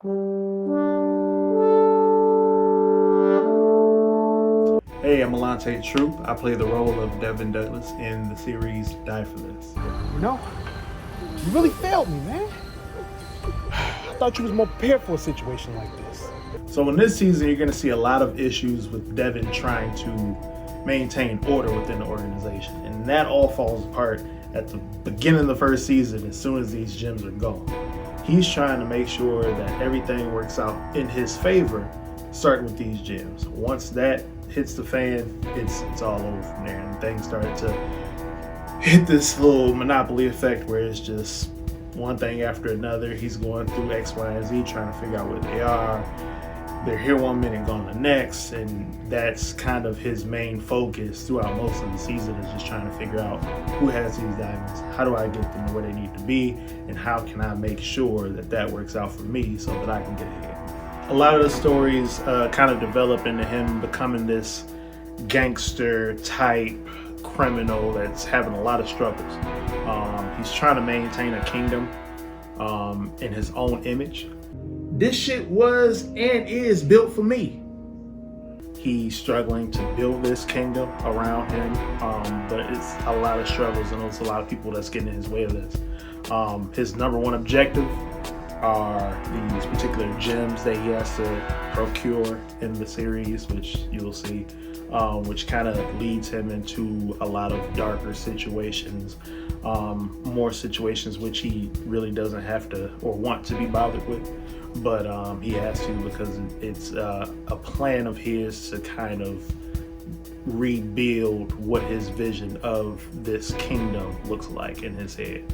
Hey, I'm Allantae Troupe. I play the role of Devin Douglas in the series Die for This. You know, you really failed me, man. I thought you was more prepared for a situation like this. So in this season, you're going to see a lot of issues with Devin trying to maintain order within the organization. And that all falls apart at the beginning of the first season as soon as these gems are gone. He's trying to make sure that everything works out in his favor, starting with these gems. Once that hits the fan, it's all over from there, and things start to hit this little monopoly effect where it's just one thing after another. He's going through X, Y, and Z trying to figure out where they are. They're here one minute, gone the next, and that's kind of his main focus throughout most of the season, is just trying to figure out who has these diamonds, how do I get them to where they need to be, and how can I make sure that that works out for me so that I can get ahead. A lot of the stories kind of develop into him becoming this gangster type criminal that's having a lot of struggles. He's trying to maintain a kingdom in his own image. This shit was and is built for me. He's struggling to build this kingdom around him, but it's a lot of struggles, and there's a lot of people that's getting in his way of this. His number one objective are these particular gems that he has to procure in the series, which you'll see, which kind of leads him into a lot of darker situations, more situations which he really doesn't have to or want to be bothered with, but he has to because it's a plan of his to kind of rebuild what his vision of this kingdom looks like in his head.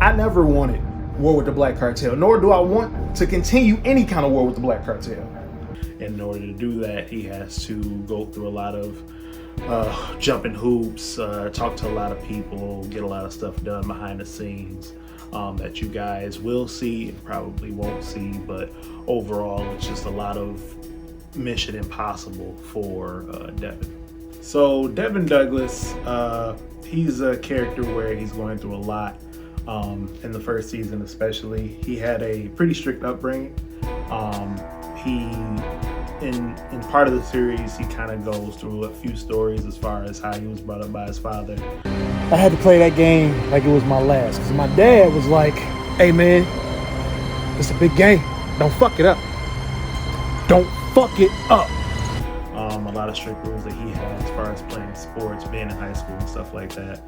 I never wanted war with the Black Cartel, nor do I want to continue any kind of war with the Black Cartel. In order to do that, he has to go through a lot of jumping hoops, talk to a lot of people, get a lot of stuff done behind the scenes that you guys will see and probably won't see, but overall it's just a lot of mission impossible for Devin. So Devin Douglas, he's a character where he's going through a lot. In the first season especially, he had a pretty strict upbringing. In part of the series, he kind of goes through a few stories as far as how he was brought up by his father. I had to play that game like it was my last, because my dad was like, hey man, it's a big game. Don't fuck it up. Don't fuck it up. A lot of strict rules that he had as far as playing sports, being in high school and stuff like that.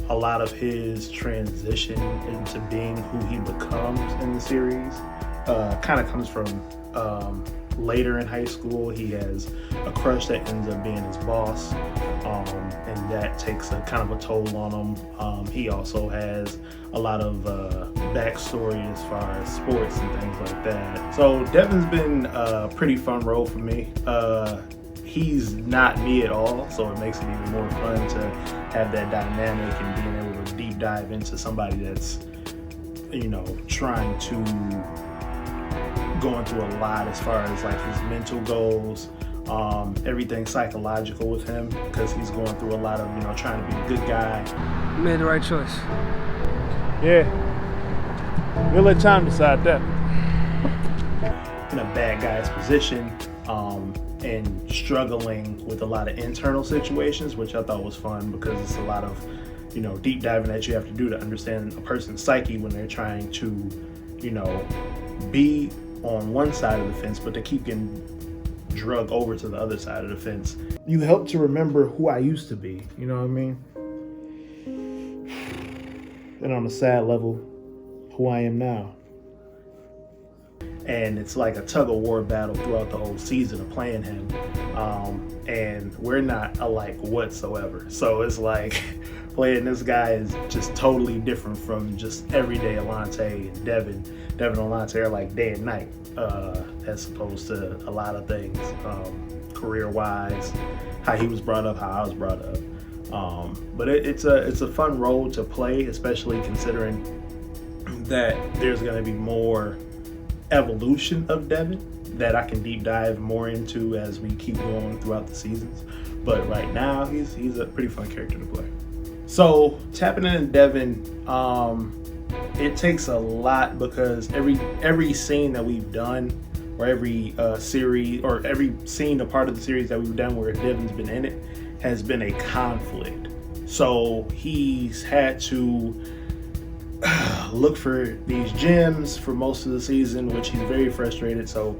A lot of his transition into being who he becomes in the series kind of comes from later in high school. He has a crush that ends up being his boss, and that takes a kind of a toll on him. He also has a lot of backstory as far as sports and things like that. So Devin's been a pretty fun role for me. He's not me at all, so it makes it even more fun to have that dynamic and being able to deep dive into somebody that's, you know, trying to going through a lot as far as like his mental goals, everything psychological with him, because he's going through a lot of, you know, trying to be a good guy. You made the right choice. Yeah, we'll let time decide that. In a bad guy's position, and struggling with a lot of internal situations, which I thought was fun because it's a lot of, you know, deep diving that you have to do to understand a person's psyche when they're trying to, you know, be on one side of the fence, but they keep getting drug over to the other side of the fence. You help to remember who I used to be, you know what I mean? And on a sad level, who I am now. And it's like a tug of war battle throughout the whole season of playing him. And we're not alike whatsoever. So it's like playing this guy is just totally different from just everyday Allantae and Devin. Devin and Allantae are like day and night, as opposed to a lot of things, career-wise, how he was brought up, how I was brought up. But it's a fun role to play, especially considering that there's going to be more evolution of Devin that I can deep dive more into as we keep going throughout the seasons. But right now, he's a pretty fun character to play. So tapping into Devin, it takes a lot, because every scene that we've done, or every series, or every scene, a part of the series that we've done where Devin's been in it, has been a conflict. So he's had to look for these gems for most of the season, which he's very frustrated. So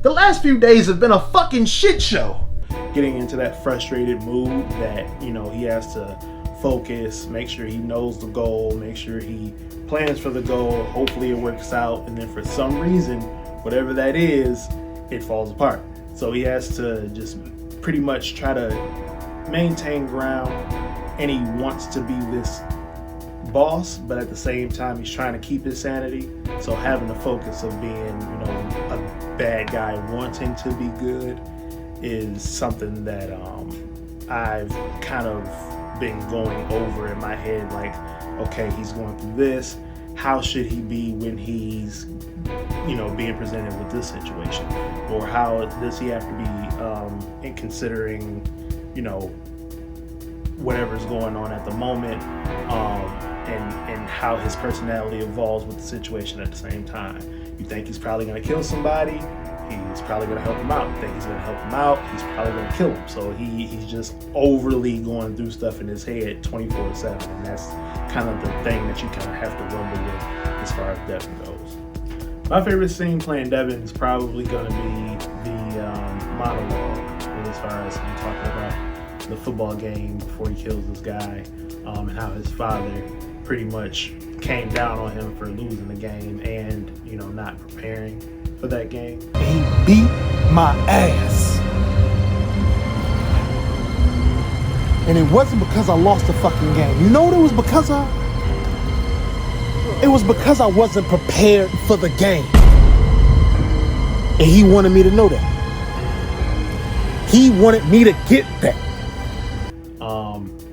the last few days have been a fucking shit show. Getting into that frustrated mood that, you know, he has to focus, make sure he knows the goal, make sure he plans for the goal, hopefully it works out, and then for some reason, whatever that is, it falls apart. So he has to just pretty much try to maintain ground, and he wants to be this boss, but at the same time he's trying to keep his sanity. So having the focus of being, you know, a bad guy wanting to be good is something that I've kind of been going over in my head, like, okay, he's going through this, how should he be when he's, you know, being presented with this situation, or how does he have to be in considering, you know, whatever's going on at the moment, and how his personality evolves with the situation at the same time. You think he's probably going to kill somebody, he's probably going to help him out. You think he's going to help him out, he's probably going to kill him. So he's just overly going through stuff in his head 24/7, and that's kind of the thing that you kind of have to rumble with as far as Devin goes. My favorite scene playing Devin is probably going to be the monologue, as far as him talking about the football game before he kills this guy, and how his father pretty much came down on him for losing the game and, you know, not preparing for that game. He beat my ass. And it wasn't because I lost the fucking game. You know what it was because of? It was because I wasn't prepared for the game. And he wanted me to know that. He wanted me to get that.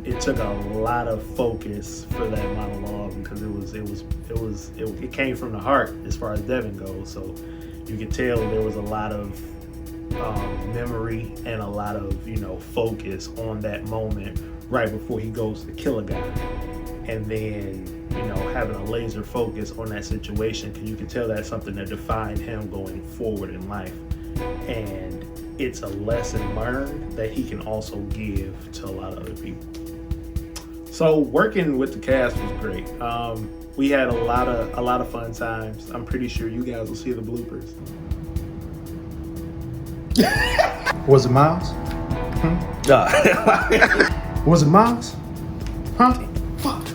It took a lot of focus for that monologue, because it came from the heart as far as Devin goes. So you could tell there was a lot of memory and a lot of, you know, focus on that moment right before he goes to kill a guy, and then, you know, having a laser focus on that situation, because you can tell that's something that defined him going forward in life, and it's a lesson learned that he can also give to a lot of other people. So working with the cast was great. We had a lot of fun times. I'm pretty sure you guys will see the bloopers. Was it Miles? Was it Miles? Huh? Fuck.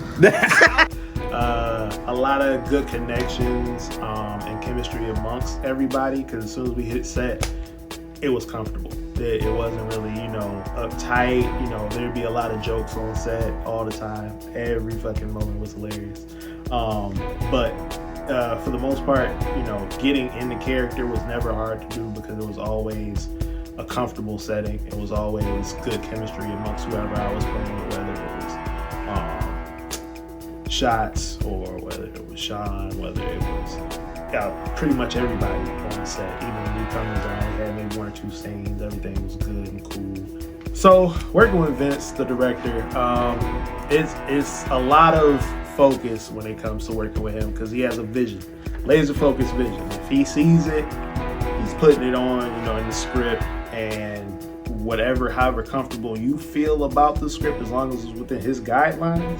A lot of good connections and chemistry amongst everybody, because as soon as we hit set, it was comfortable. It wasn't really, you know, uptight. You know, there'd be a lot of jokes on set all the time. Every fucking moment was hilarious. But for the most part, you know, getting in the character was never hard to do, because it was always a comfortable setting. It was always good chemistry amongst whoever I was playing with, whether it was Shots, or whether it was Sean, whether it was pretty much everybody on the set. Even the newcomers, I only had maybe 1 or 2 scenes. Everything was good and cool. So working with Vince, the director, it's a lot of focus when it comes to working with him, because he has a vision, laser focused vision. If he sees it, he's putting it on, you know, in the script, and however comfortable you feel about the script, as long as it's within his guidelines,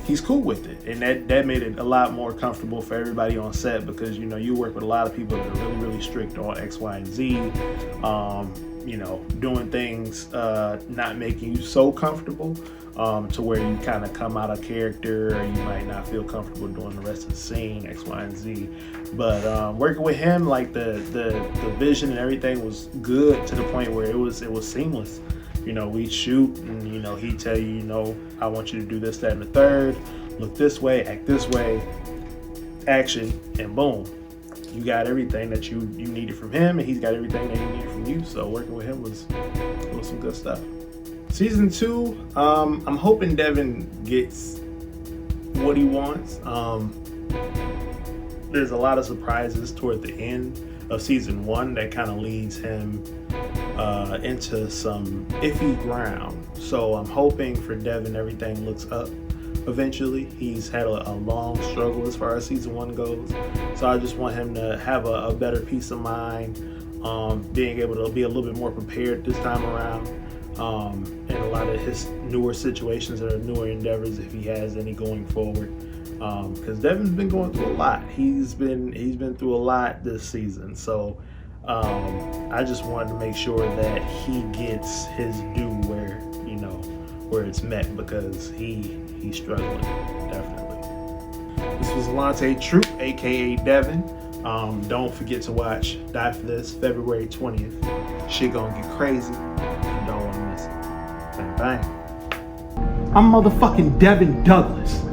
he's cool with it. And that made it a lot more comfortable for everybody on set, because, you know, you work with a lot of people that are really, really strict on X, Y, and Z, you know, doing things not making you so comfortable to where you kind of come out of character, or you might not feel comfortable doing the rest of the scene, X, Y, and Z. But working with him, like the vision and everything was good, to the point where it was seamless. You know, we'd shoot, and, you know, he'd tell you, you know, I want you to do this, that, and the third. Look this way, act this way, action, and boom. You got everything that you needed from him, and he's got everything that he needed from you. So working with him was some good stuff. Season 2, I'm hoping Devin gets what he wants. There's a lot of surprises toward the end of season 1 that kind of leads him into some iffy ground. So I'm hoping for Devin everything looks up. eventually. He's had a long struggle as far as season 1 goes. So I just want him to have a better peace of mind, being able to be a little bit more prepared this time around, in a lot of his newer situations or newer endeavors, if he has any going forward. Because Devin's been going through a lot. He's been through a lot this season. So I just wanted to make sure that he gets his due where it's met, because he's struggling, definitely. This was Allantae Troupe, aka Devin. Don't forget to watch Die For This, February 20th. Shit gonna get crazy. You don't wanna miss it. Bang bang. I'm motherfucking Devin Douglas.